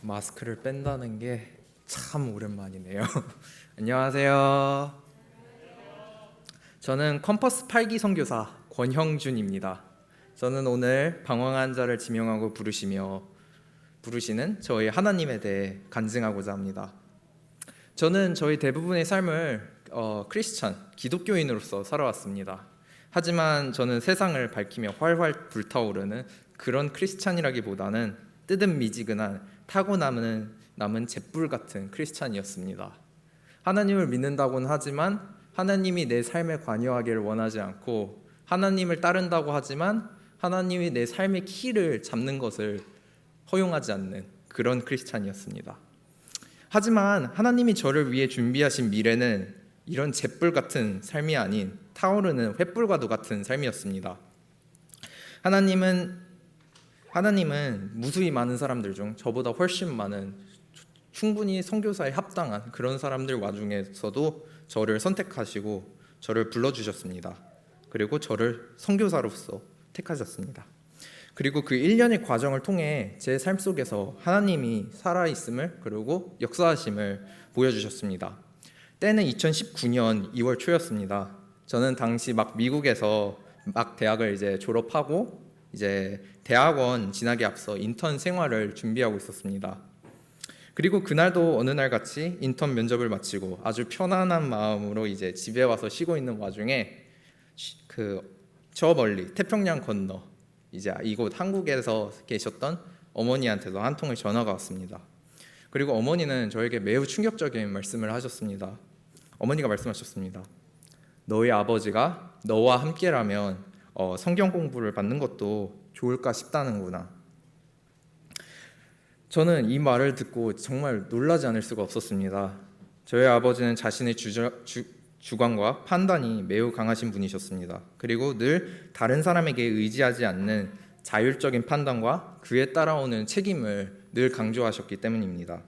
마스크를 뺀다는 게 참 오랜만이네요. 안녕하세요. 저는 컴퍼스 8기 선교사 권형준입니다. 저는 오늘 방황한 자를 지명하고 부르시는 저희 하나님에 대해 간증하고자 합니다. 저는 저희 대부분의 삶을 크리스찬, 기독교인으로서 살아왔습니다. 하지만 저는 세상을 밝히며 활활 불타오르는 그런 크리스찬이라기보다는 뜨뜻미지근한 타고 남은 잿불 같은 크리스찬이었습니다. 하나님을 믿는다고는 하지만 하나님이 내 삶에 관여하기를 원하지 않고, 하나님을 따른다고 하지만 하나님이 내 삶의 키를 잡는 것을 허용하지 않는 그런 크리스찬이었습니다. 하지만 하나님이 저를 위해 준비하신 미래는 이런 잿불 같은 삶이 아닌 타오르는 횃불과도 같은 삶이었습니다. 하나님은 무수히 많은 사람들 중 저보다 훨씬 많은, 충분히 선교사에 합당한 그런 사람들 와중에서도 저를 선택하시고 저를 불러주셨습니다. 그리고 저를 선교사로서 택하셨습니다. 그리고 그 1년의 과정을 통해 제 삶 속에서 하나님이 살아있음을, 그리고 역사하심을 보여주셨습니다. 때는 2019년 2월 초였습니다. 저는 당시 미국에서 대학을 이제 졸업하고 이제 대학원 진학에 앞서 인턴 생활을 준비하고 있었습니다. 그리고 그날도 어느 날 같이 인턴 면접을 마치고 아주 편안한 마음으로 이제 집에 와서 쉬고 있는 와중에 저 멀리 태평양 건너 이제 이곳 한국에서 계셨던 어머니한테서 한 통의 전화가 왔습니다. 그리고 어머니는 저에게 매우 충격적인 말씀을 하셨습니다. 어머니가 말씀하셨습니다. 너희 아버지가 너와 함께라면 성경 공부를 받는 것도 좋을까 싶다는구나. 저는 이 말을 듣고 정말 놀라지 않을 수가 없었습니다. 저희 아버지는 자신의 주관과 판단이 매우 강하신 분이셨습니다. 그리고 늘 다른 사람에게 의지하지 않는 자율적인 판단과 그에 따라오는 책임을 늘 강조하셨기 때문입니다.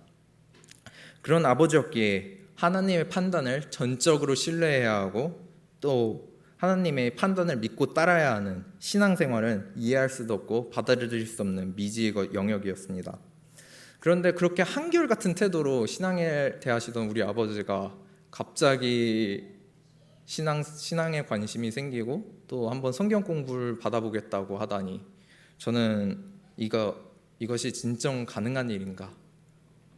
그런 아버지였기에 하나님의 판단을 전적으로 신뢰해야 하고, 또 하나님의 판단을 믿고 따라야 하는 신앙생활은 이해할 수도 없고 받아들일 수 없는 미지의 영역이었습니다. 그런데 그렇게 한결같은 태도로 신앙에 대하시던 우리 아버지가 갑자기 신앙에 관심이 생기고 또 한번 성경 공부를 받아보겠다고 하다니, 저는 이것이 진정 가능한 일인가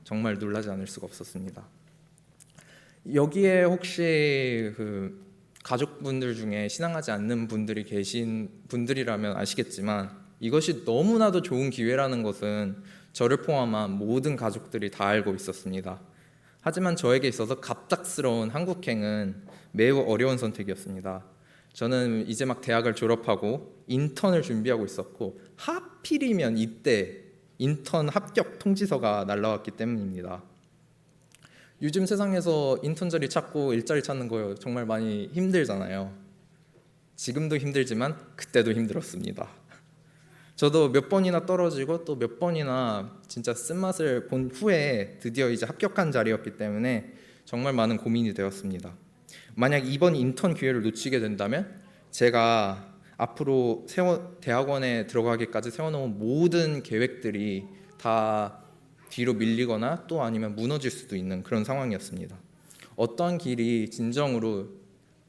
정말 놀라지 않을 수가 없었습니다. 여기에 혹시 가족분들 중에 신앙하지 않는 분들이 계신 분들이라면 아시겠지만, 이것이 너무나도 좋은 기회라는 것은 저를 포함한 모든 가족들이 다 알고 있었습니다. 하지만 저에게 있어서 갑작스러운 한국행은 매우 어려운 선택이었습니다. 저는 이제 대학을 졸업하고 인턴을 준비하고 있었고, 하필이면 이때 인턴 합격 통지서가 날라왔기 때문입니다. 요즘 세상에서 인턴 자리 찾고 일자리 찾는 거 정말 많이 힘들잖아요. 지금도 힘들지만 그때도 힘들었습니다. 저도 몇 번이나 떨어지고 또 몇 번이나 진짜 쓴맛을 본 후에 드디어 이제 합격한 자리였기 때문에 정말 많은 고민이 되었습니다. 만약 이번 인턴 기회를 놓치게 된다면 제가 앞으로 대학원에 들어가기까지 세워놓은 모든 계획들이 다 뒤로 밀리거나 또 아니면 무너질 수도 있는 그런 상황이었습니다. 어떤 길이 진정으로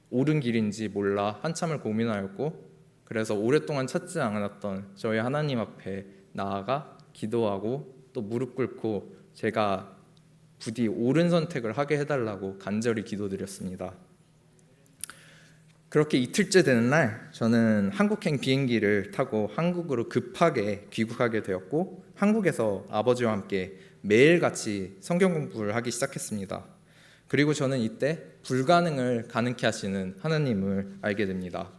옳은 길인지 몰라 한참을 고민하였고, 그래서 오랫동안 찾지 않았던 저희 하나님 앞에 나아가 기도하고 또 무릎 꿇고 제가 부디 옳은 선택을 하게 해달라고 간절히 기도드렸습니다. 그렇게 이틀째 되는 날, 저는 한국행 비행기를 타고 한국으로 급하게 귀국하게 되었고, 한국에서 아버지와 함께 매일같이 성경 공부를 하기 시작했습니다. 그리고 저는 이때 불가능을 가능케 하시는 하나님을 알게 됩니다.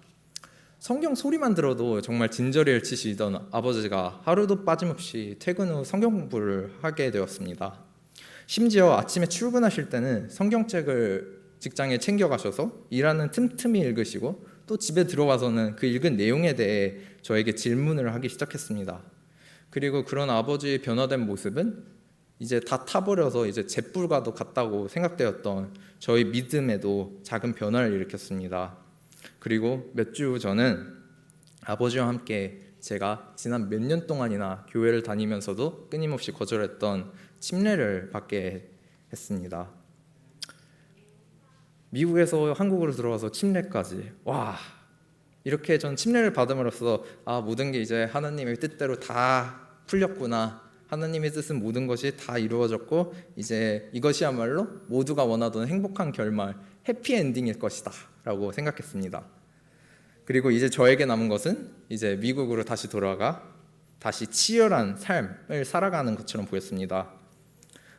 성경 소리만 들어도 정말 진저리를 치시던 아버지가 하루도 빠짐없이 퇴근 후 성경 공부를 하게 되었습니다. 심지어 아침에 출근하실 때는 성경책을 직장에 챙겨가셔서 일하는 틈틈이 읽으시고, 또 집에 들어와서는 그 읽은 내용에 대해 저에게 질문을 하기 시작했습니다. 그리고 그런 아버지의 변화된 모습은 이제 다 타버려서 이제 잿불과도 같다고 생각되었던 저희 믿음에도 작은 변화를 일으켰습니다. 그리고 몇 주 후 저는 아버지와 함께 제가 지난 몇 년 동안이나 교회를 다니면서도 끊임없이 거절했던 침례를 받게 했습니다. 미국에서 한국으로 들어와서 침례까지, 와, 이렇게 전 침례를 받음으로써 모든 게 이제 하나님의 뜻대로 다 풀렸구나, 하나님의 뜻은 모든 것이 다 이루어졌고 이제 이것이야말로 모두가 원하던 행복한 결말, 해피엔딩일 것이다 라고 생각했습니다. 그리고 이제 저에게 남은 것은 이제 미국으로 다시 돌아가 다시 치열한 삶을 살아가는 것처럼 보였습니다.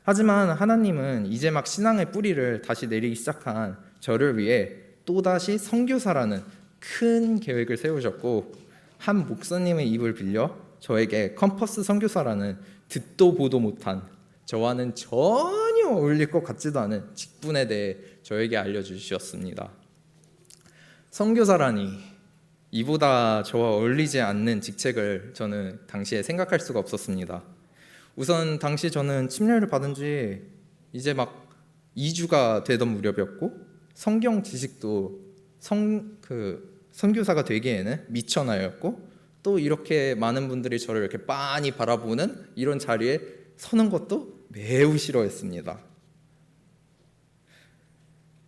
하지만 하나님은 이제 막 신앙의 뿌리를 다시 내리기 시작한 저를 위해 또다시 선교사라는 큰 계획을 세우셨고, 한 목사님의 입을 빌려 저에게 컴퍼스 선교사라는 듣도 보도 못한, 저와는 전혀 어울릴 것 같지도 않은 직분에 대해 저에게 알려주셨습니다. 선교사라니, 이보다 저와 어울리지 않는 직책을 저는 당시에 생각할 수가 없었습니다. 우선 당시 저는 침례를 받은 지 이제 막 2주가 되던 무렵이었고, 성경 지식도 선교사가 되기에는 미천하였고, 또 이렇게 많은 분들이 저를 이렇게 빤히 바라보는 이런 자리에 서는 것도 매우 싫어했습니다.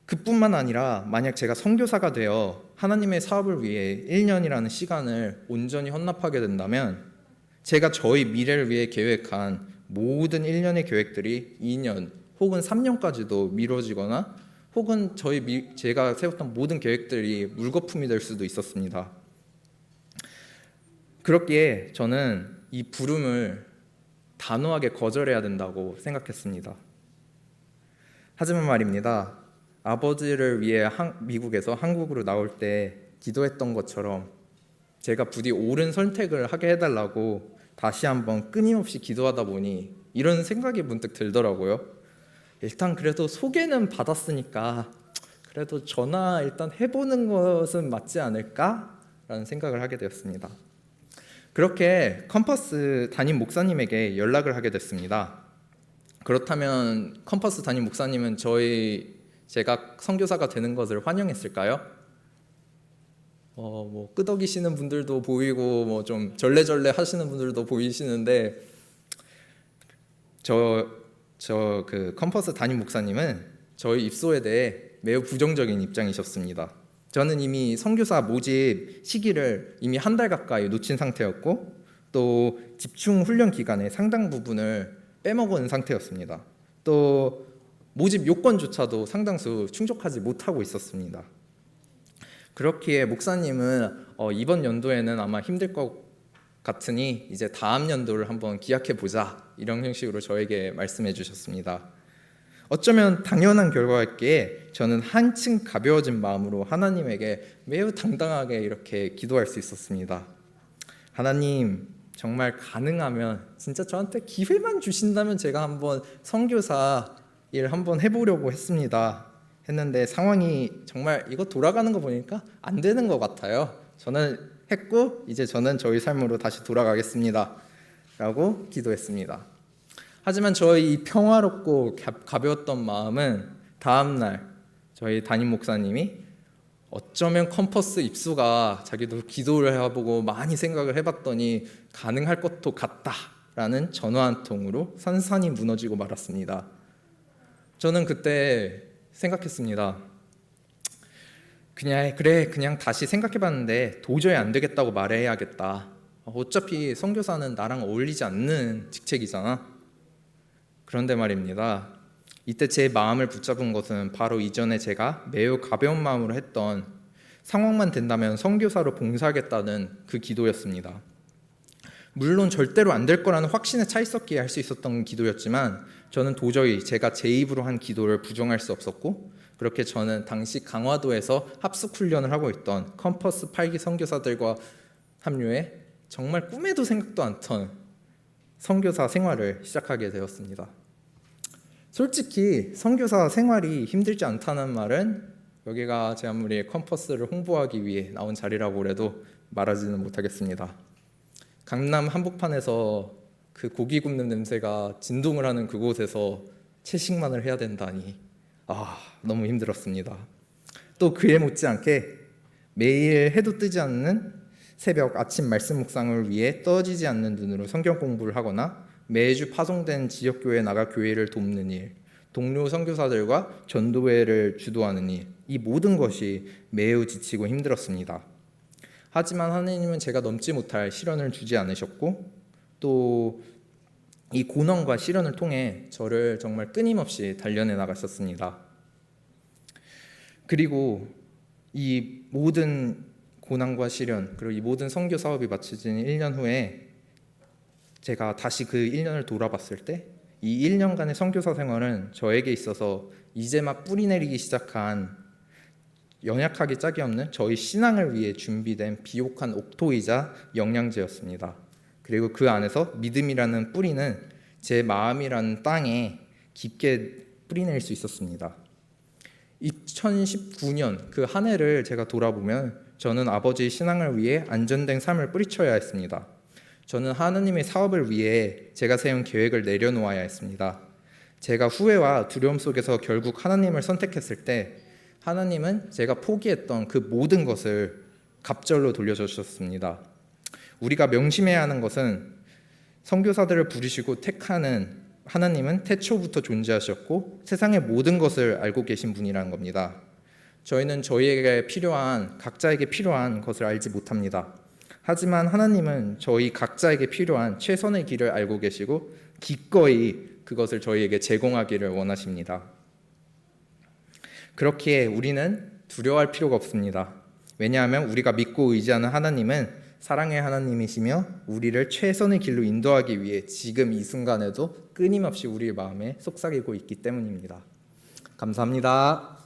그뿐만 아니라 만약 제가 선교사가 되어 하나님의 사업을 위해 1년이라는 시간을 온전히 헌납하게 된다면 제가 저희 미래를 위해 계획한 모든 1년의 계획들이 2년 혹은 3년까지도 미뤄지거나 혹은 제가 세웠던 모든 계획들이 물거품이 될 수도 있었습니다. 그렇기에 저는 이 부름을 단호하게 거절해야 된다고 생각했습니다. 하지만 말입니다, 아버지를 위해 미국에서 한국으로 나올 때 기도했던 것처럼 제가 부디 옳은 선택을 하게 해달라고 다시 한번 끊임없이 기도하다 보니 이런 생각이 문득 들더라고요. 일단 그래도 소개는 받았으니까 그래도 전화 일단 해보는 것은 맞지 않을까라는 생각을 하게 되었습니다. 그렇게 컴퍼스 담임 목사님에게 연락을 하게 됐습니다. 그렇다면 컴퍼스 담임 목사님은 제가 선교사가 되는 것을 환영했을까요? 끄덕이시는 분들도 보이고 좀 절레절레 하시는 분들도 보이시는데 그 컴퍼스 담임 목사님은 저희 입소에 대해 매우 부정적인 입장이셨습니다. 저는 이미 선교사 모집 시기를 이미 한 달 가까이 놓친 상태였고, 또 집중 훈련 기간의 상당 부분을 빼먹은 상태였습니다. 또 모집 요건조차도 상당수 충족하지 못하고 있었습니다. 그렇기에 목사님은 이번 연도에는 아마 힘들 것 같으니 이제 다음 연도를 한번 기약해 보자, 이런 형식으로 저에게 말씀해 주셨습니다. 어쩌면 당연한 결과였기에 저는 한층 가벼워진 마음으로 하나님에게 매우 당당하게 이렇게 기도할 수 있었습니다. 하나님, 정말 가능하면 진짜 저한테 기회만 주신다면 제가 한번 선교사 일 한번 해보려고 했는데 상황이 정말 이거 돌아가는 거 보니까 안 되는 것 같아요. 저는 했고 이제 저는 저희 삶으로 다시 돌아가겠습니다 라고 기도했습니다. 하지만 저희 이 평화롭고 가벼웠던 마음은 다음날 저희 담임 목사님이 어쩌면 컴퍼스 입수가 자기도 기도를 해보고 많이 생각을 해봤더니 가능할 것도 같다라는 전화 한 통으로 산산이 무너지고 말았습니다. 저는 그때 생각했습니다. 그냥 다시 생각해봤는데 도저히 안 되겠다고 말해야겠다. 어차피 선교사는 나랑 어울리지 않는 직책이잖아. 그런데 말입니다, 이때 제 마음을 붙잡은 것은 바로 이전에 제가 매우 가벼운 마음으로 했던 상황만 된다면 선교사로 봉사하겠다는 그 기도였습니다. 물론 절대로 안 될 거라는 확신에 차 있었기에 할 수 있었던 기도였지만 저는 도저히 제가 제 입으로 한 기도를 부정할 수 없었고, 그렇게 저는 당시 강화도에서 합숙 훈련을 하고 있던 컴퍼스 8기 선교사들과 합류해 정말 꿈에도 생각도 않던 선교사 생활을 시작하게 되었습니다. 솔직히 선교사 생활이 힘들지 않다는 말은 여기가 제 아무리 컴퍼스를 홍보하기 위해 나온 자리라고 해도 말하지는 못하겠습니다. 강남 한복판에서 그 고기 굽는 냄새가 진동을 하는 그곳에서 채식만을 해야 된다니 너무 힘들었습니다. 또 그에 못지않게 매일 해도 뜨지 않는 새벽 아침 말씀 묵상을 위해 떠지지 않는 눈으로 성경 공부를 하거나 매주 파송된 지역교회에 나가 교회를 돕는 일, 동료 선교사들과 전도회를 주도하는 일, 이 모든 것이 매우 지치고 힘들었습니다. 하지만 하나님은 제가 넘지 못할 시련을 주지 않으셨고 또 이 고난과 시련을 통해 저를 정말 끊임없이 단련해 나가셨습니다. 그리고 이 모든 고난과 시련 그리고 이 모든 선교 사업이 마쳐진 1년 후에 제가 다시 그 1년을 돌아봤을 때 이 1년간의 선교사 생활은 저에게 있어서 이제 막 뿌리 내리기 시작한 연약하기 짝이 없는 저희 신앙을 위해 준비된 비옥한 옥토이자 영양제였습니다. 그리고 그 안에서 믿음이라는 뿌리는 제 마음이라는 땅에 깊게 뿌리낼 수 있었습니다. 2019년 그 한 해를 제가 돌아보면 저는 아버지의 신앙을 위해 안전된 삶을 뿌리쳐야 했습니다. 저는 하나님의 사업을 위해 제가 세운 계획을 내려놓아야 했습니다. 제가 후회와 두려움 속에서 결국 하나님을 선택했을 때 하나님은 제가 포기했던 그 모든 것을 갑절로 돌려주셨습니다. 우리가 명심해야 하는 것은 선교사들을 부르시고 택하는 하나님은 태초부터 존재하셨고 세상의 모든 것을 알고 계신 분이라는 겁니다. 저희는 저희에게 필요한 각자에게 필요한 것을 알지 못합니다. 하지만 하나님은 저희 각자에게 필요한 최선의 길을 알고 계시고 기꺼이 그것을 저희에게 제공하기를 원하십니다. 그렇기에 우리는 두려워할 필요가 없습니다. 왜냐하면 우리가 믿고 의지하는 하나님은 사랑의 하나님이시며 우리를 최선의 길로 인도하기 위해 지금 이 순간에도 끊임없이 우리의 마음에 속삭이고 있기 때문입니다. 감사합니다.